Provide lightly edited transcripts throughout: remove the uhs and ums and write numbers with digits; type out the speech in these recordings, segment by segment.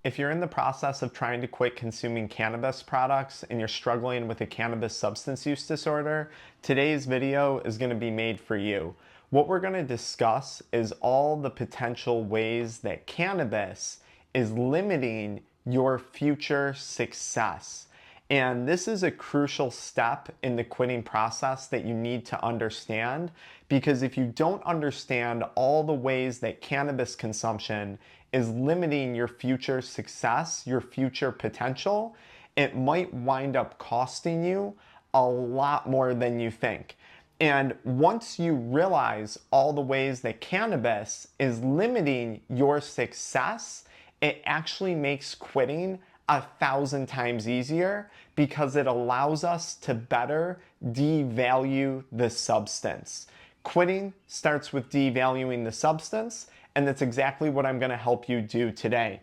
If you're in the process of trying to quit consuming cannabis products and you're struggling with a cannabis substance use disorder, today's video is going to be made for you. What we're going to discuss is all the potential ways that cannabis is limiting your future success. And this is a crucial step in the quitting process that you need to understand, because if you don't understand all the ways that cannabis consumption is limiting your future success, your future potential, it might wind up costing you a lot more than you think. And once you realize all the ways that cannabis is limiting your success, it actually makes quitting 1,000 times easier, because it allows us to better devalue the substance. Quitting starts with devaluing the substance, and that's exactly what I'm going to help you do today.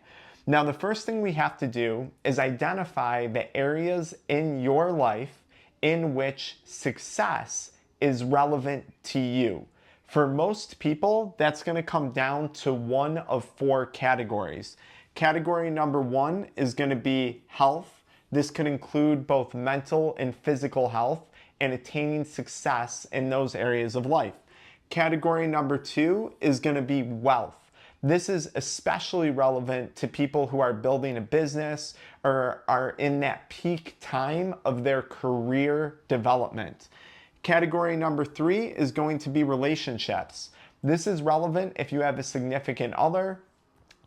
Now, the first thing we have to do is identify the areas in your life in which success is relevant to you. For most people, that's going to come down to one of four categories. Category number one is going to be health. This could include both mental and physical health and attaining success in those areas of life. Category number two is going to be wealth. This is especially relevant to people who are building a business or are in that peak time of their career development. Category number three is going to be relationships. This is relevant if you have a significant other,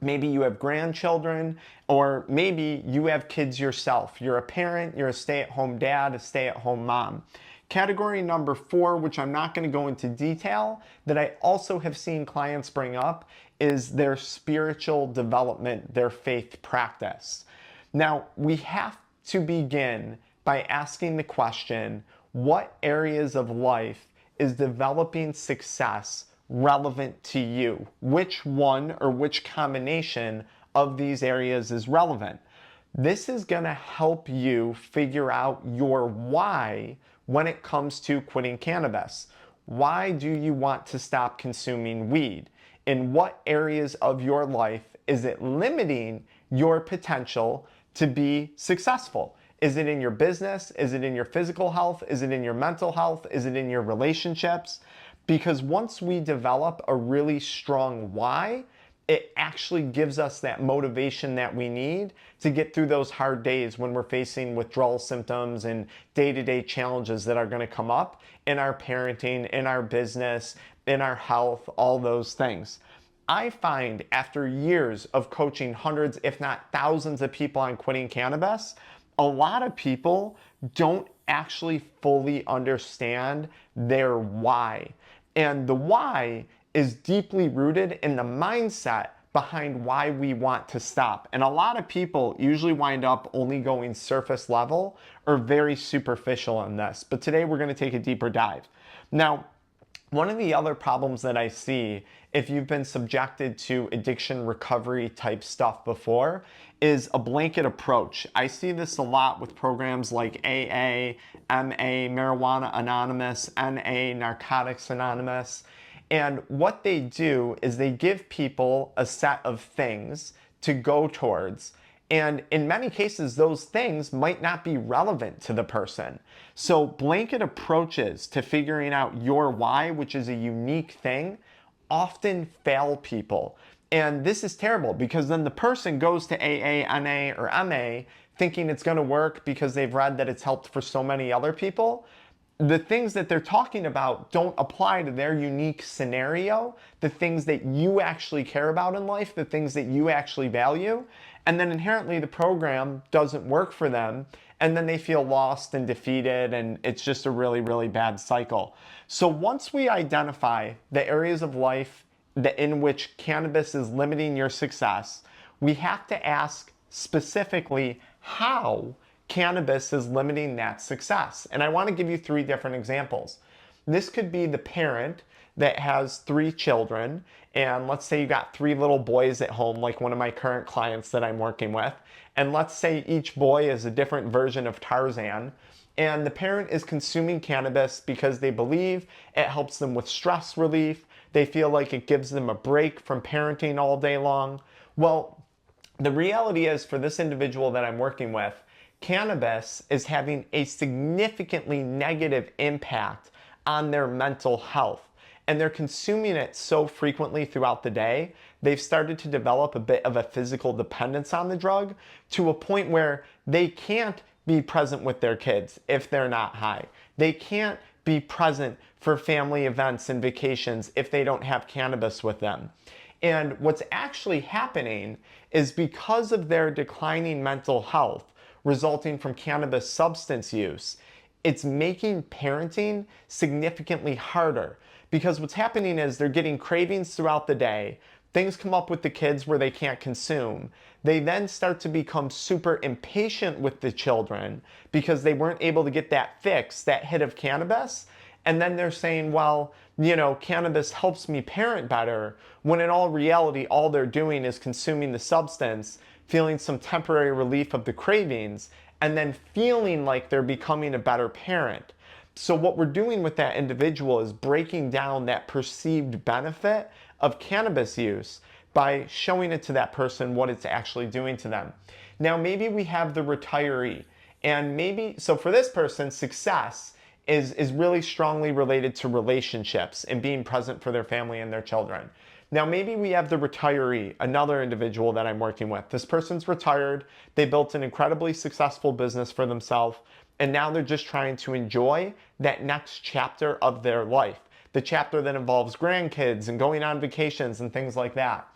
maybe you have grandchildren, or maybe you have kids yourself. You're a parent, you're a stay-at-home dad, a stay-at-home mom. Category number four, which I'm not going to go into detail, that I also have seen clients bring up, is their spiritual development, their faith practice. Now, we have to begin by asking the question, what areas of life is developing success relevant to you? Which one or which combination of these areas is relevant? This is going to help you figure out your why when it comes to quitting cannabis. Why do you want to stop consuming weed? In what areas of your life is it limiting your potential to be successful? Is it in your business? Is it in your physical health? Is it in your mental health? Is it in your relationships? Because once we develop a really strong why, it actually gives us that motivation that we need to get through those hard days when we're facing withdrawal symptoms and day-to-day challenges that are going to come up in our parenting, in our business, in our health, all those things. I find after years of coaching hundreds, if not thousands of people on quitting cannabis, a lot of people don't actually fully understand their why. And the why is deeply rooted in the mindset behind why we want to stop. And a lot of people usually wind up only going surface level or very superficial on this. But today we're going to take a deeper dive. Now, one of the other problems that I see if you've been subjected to addiction recovery type stuff before is a blanket approach. I see this a lot with programs like AA, MA, Marijuana Anonymous, NA, Narcotics Anonymous. And what they do is they give people a set of things to go towards. And in many cases, those things might not be relevant to the person. So blanket approaches to figuring out your why, which is a unique thing, often fail people. And this is terrible, because then the person goes to AA, NA, or MA thinking it's going to work because they've read that it's helped for so many other people. The things that they're talking about don't apply to their unique scenario, the things that you actually care about in life, the things that you actually value. And then inherently the program doesn't work for them, and then they feel lost and defeated, and it's just a really, really bad cycle. So once we identify the areas of life in which cannabis is limiting your success, we have to ask specifically how cannabis is limiting that success. And I want to give you three different examples. This could be the parent that has 3 children, and let's say you got 3 little boys at home, like one of my current clients that I'm working with, and let's say each boy is a different version of Tarzan, and the parent is consuming cannabis because they believe it helps them with stress relief. They feel like it gives them a break from parenting all day long. Well, The reality is, for this individual that I'm working with, cannabis is having a significantly negative impact on their mental health. And they're consuming it so frequently throughout the day, they've started to develop a bit of a physical dependence on the drug to a point where they can't be present with their kids if they're not high. They can't be present for family events and vacations if they don't have cannabis with them. And what's actually happening is, because of their declining mental health resulting from cannabis substance use, it's making parenting significantly harder. Because what's happening is they're getting cravings throughout the day. Things come up with the kids where they can't consume. They then start to become super impatient with the children because they weren't able to get that fix, that hit of cannabis. And then they're saying, well, cannabis helps me parent better, when in all reality, all they're doing is consuming the substance, feeling some temporary relief of the cravings, and then feeling like they're becoming a better parent. So what we're doing with that individual is breaking down that perceived benefit of cannabis use by showing it to that person what it's actually doing to them. Now, maybe we have the retiree, and so for this person, success is really strongly related to relationships and being present for their family and their children. Now, maybe we have the retiree, another individual that I'm working with. This person's retired, they built an incredibly successful business for themselves, and now they're just trying to enjoy that next chapter of their life, the chapter that involves grandkids and going on vacations and things like that.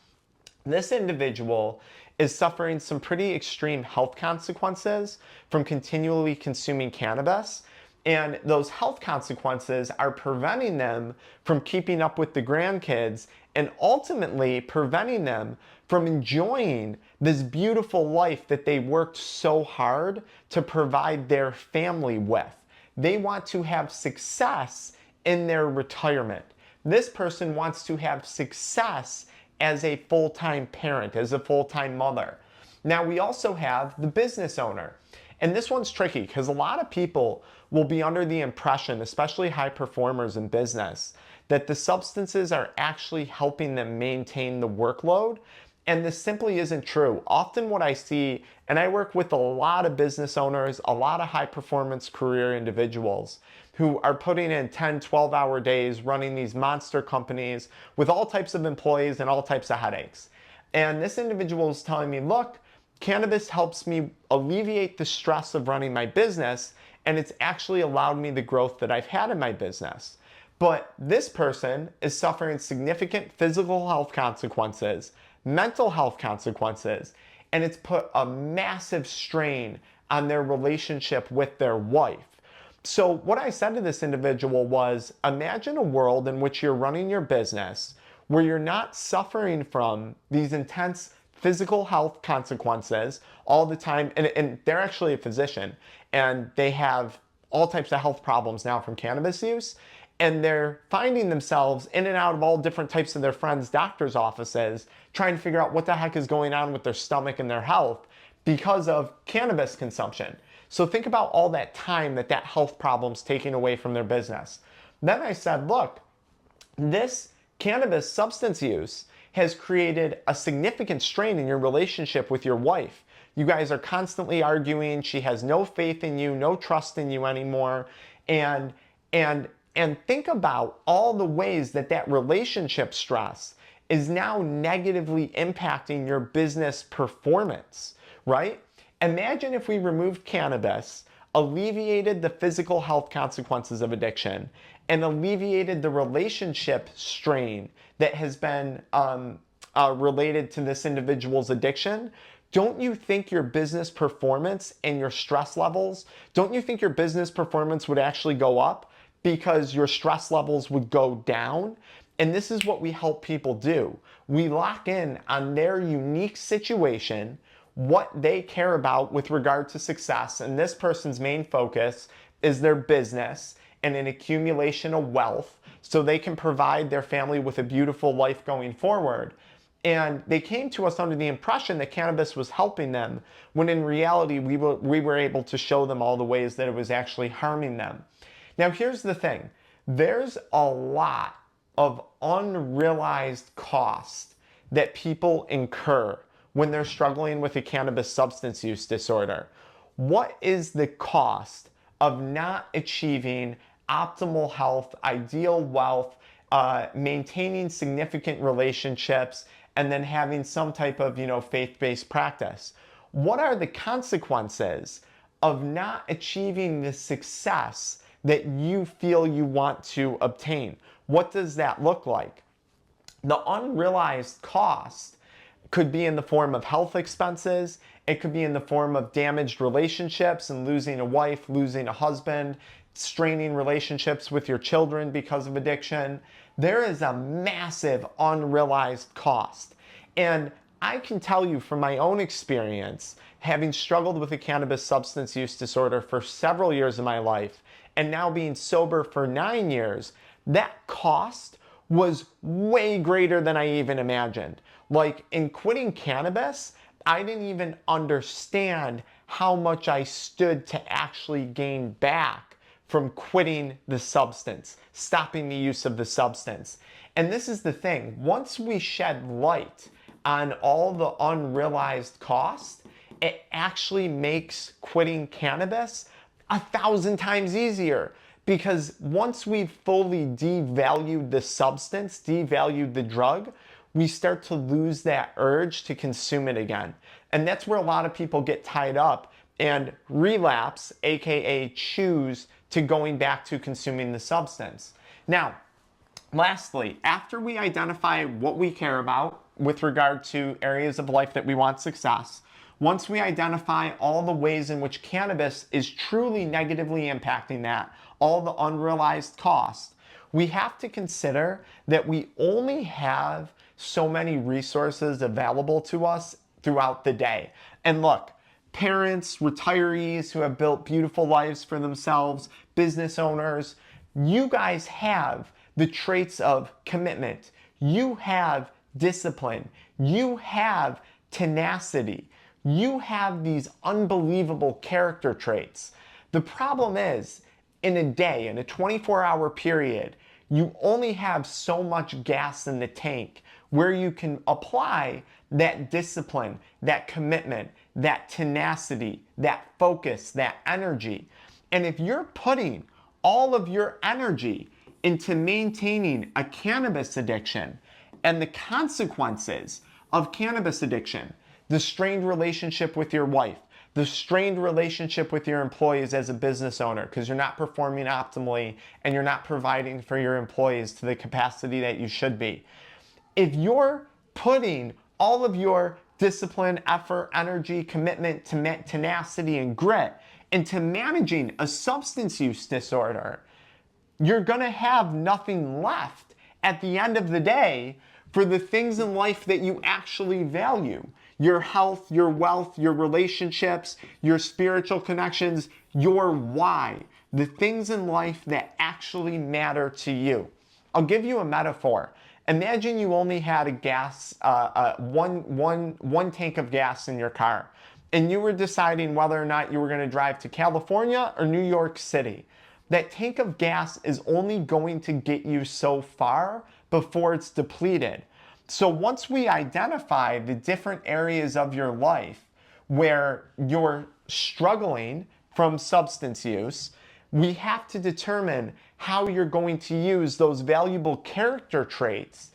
This individual is suffering some pretty extreme health consequences from continually consuming cannabis. And those health consequences are preventing them from keeping up with the grandkids, and ultimately preventing them from enjoying this beautiful life that they worked so hard to provide their family with. They want to have success in their retirement. This person wants to have success as a full-time parent, as a full-time mother. Now, we also have the business owner. And this one's tricky because a lot of people will be under the impression, especially high performers in business, that the substances are actually helping them maintain the workload. And this simply isn't true. Often what I see, and I work with a lot of business owners, a lot of high performance career individuals who are putting in 10, 12-hour days running these monster companies with all types of employees and all types of headaches. And this individual is telling me, look, cannabis helps me alleviate the stress of running my business, and it's actually allowed me the growth that I've had in my business. But this person is suffering significant physical health consequences, mental health consequences, and it's put a massive strain on their relationship with their wife. So what I said to this individual was, imagine a world in which you're running your business where you're not suffering from these intense physical health consequences all the time. And they're actually a physician, and they have all types of health problems now from cannabis use. And they're finding themselves in and out of all different types of their friends' doctors' offices, trying to figure out what the heck is going on with their stomach and their health because of cannabis consumption. So think about all that time that health problem's taking away from their business. Then I said, look, this cannabis substance use has created a significant strain in your relationship with your wife. You guys are constantly arguing. She has no faith in you, no trust in you anymore. And think about all the ways that relationship stress is now negatively impacting your business performance, right? Imagine if we removed cannabis, alleviated the physical health consequences of addiction, and alleviated the relationship strain that has been related to this individual's addiction. Don't you think your business performance and your stress levels, don't you think your business performance would actually go up because your stress levels would go down? And this is what we help people do. We lock in on their unique situation, what they care about with regard to success. And this person's main focus is their business and an accumulation of wealth so they can provide their family with a beautiful life going forward. And they came to us under the impression that cannabis was helping them, when in reality we were able to show them all the ways that it was actually harming them. Now here's the thing. There's a lot of unrealized cost that people incur when they're struggling with a cannabis substance use disorder. What is the cost of not achieving optimal health, ideal wealth, maintaining significant relationships, and then having some type of, faith-based practice? What are the consequences of not achieving the success that you feel you want to obtain? What does that look like? The unrealized cost could be in the form of health expenses. It could be in the form of damaged relationships and losing a wife, losing a husband, straining relationships with your children because of addiction. There is a massive unrealized cost. And I can tell you from my own experience, having struggled with a cannabis substance use disorder for several years of my life, and now being sober for 9 years, that cost was way greater than I even imagined. Like in quitting cannabis, I didn't even understand how much I stood to actually gain back from quitting the substance, stopping the use of the substance. And this is the thing, once we shed light on all the unrealized cost, it actually makes quitting cannabis 1,000 times easier. Because once we've fully devalued the substance, devalued the drug, we start to lose that urge to consume it again. And that's where a lot of people get tied up and relapse, aka choose to going back to consuming the substance. Now, lastly, after we identify what we care about with regard to areas of life that we want success, once we identify all the ways in which cannabis is truly negatively impacting that, all the unrealized costs, we have to consider that we only have so many resources available to us throughout the day. And look, parents, retirees who have built beautiful lives for themselves, business owners, you guys have the traits of commitment. You have discipline. You have tenacity. You have these unbelievable character traits. The problem is, in a day, in a 24-hour period, you only have so much gas in the tank where you can apply that discipline, that commitment, that tenacity, that focus, that energy. And if you're putting all of your energy into maintaining a cannabis addiction and the consequences of cannabis addiction, the strained relationship with your wife, the strained relationship with your employees as a business owner because you're not performing optimally and you're not providing for your employees to the capacity that you should be. If you're putting all of your discipline, effort, energy, commitment, tenacity, and grit into managing a substance use disorder, you're gonna have nothing left at the end of the day for the things in life that you actually value. Your health, your wealth, your relationships, your spiritual connections, your why, the things in life that actually matter to you. I'll give you a metaphor. Imagine you only had one tank of gas in your car, and you were deciding whether or not you were going to drive to California or New York City. That tank of gas is only going to get you so far before it's depleted. So once we identify the different areas of your life where you're struggling from substance use, we have to determine how you're going to use those valuable character traits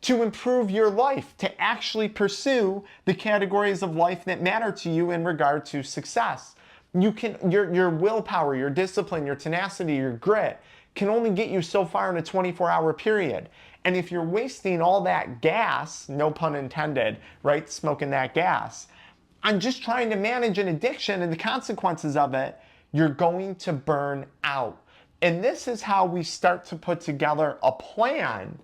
to improve your life, to actually pursue the categories of life that matter to you in regard to success. Your willpower, your discipline, your tenacity, your grit can only get you so far in a 24-hour period. And if you're wasting all that gas, no pun intended, right, smoking that gas, on just trying to manage an addiction and the consequences of it, you're going to burn out. And this is how we start to put together a plan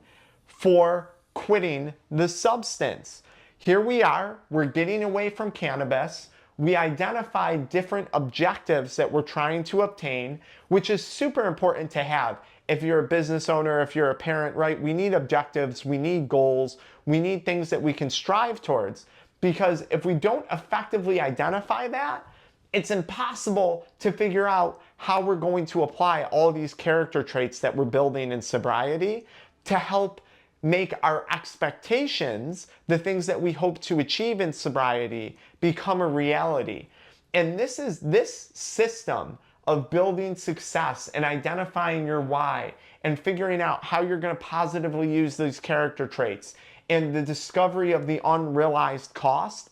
for quitting the substance. Here we are, we're getting away from cannabis. We identified different objectives that we're trying to obtain, which is super important to have. If you're a business owner, if you're a parent, right? We need objectives, we need goals, we need things that we can strive towards. Because if we don't effectively identify that, it's impossible to figure out how we're going to apply all these character traits that we're building in sobriety to help make our expectations, the things that we hope to achieve in sobriety, become a reality. And this system of building success and identifying your why and figuring out how you're going to positively use these character traits and the discovery of the unrealized cost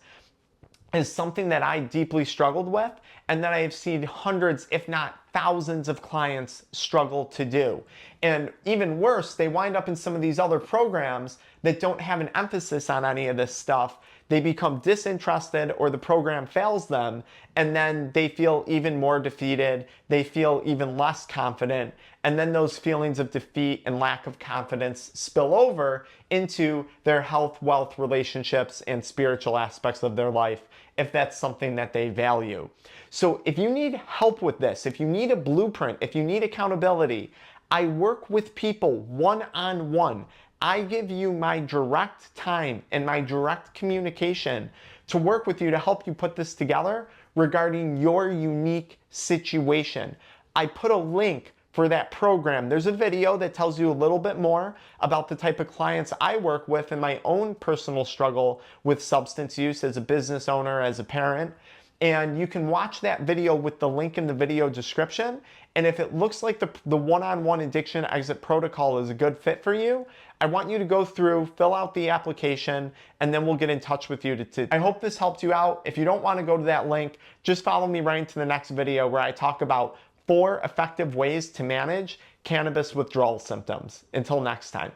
is something that I deeply struggled with and that I have seen hundreds, if not thousands of clients struggle to do. And even worse, they wind up in some of these other programs that don't have an emphasis on any of this stuff. They become disinterested or the program fails them, and then they feel even more defeated. They feel even less confident. And then those feelings of defeat and lack of confidence spill over into their health, wealth, relationships, and spiritual aspects of their life, if that's something that they value. So if you need help with this, if you need a blueprint, if you need accountability, I work with people one-on-one. I give you my direct time and my direct communication to work with you to help you put this together regarding your unique situation. I put a link for that program. There's a video that tells you a little bit more about the type of clients I work with and my own personal struggle with substance use as a business owner, as a parent. And you can watch that video with the link in the video description. And if it looks like the one-on-one addiction exit protocol is a good fit for you, I want you to go through, fill out the application, and then we'll get in touch with you. I hope this helped you out. If you don't want to go to that link, just follow me right into the next video where I talk about 4 effective ways to manage cannabis withdrawal symptoms. Until next time.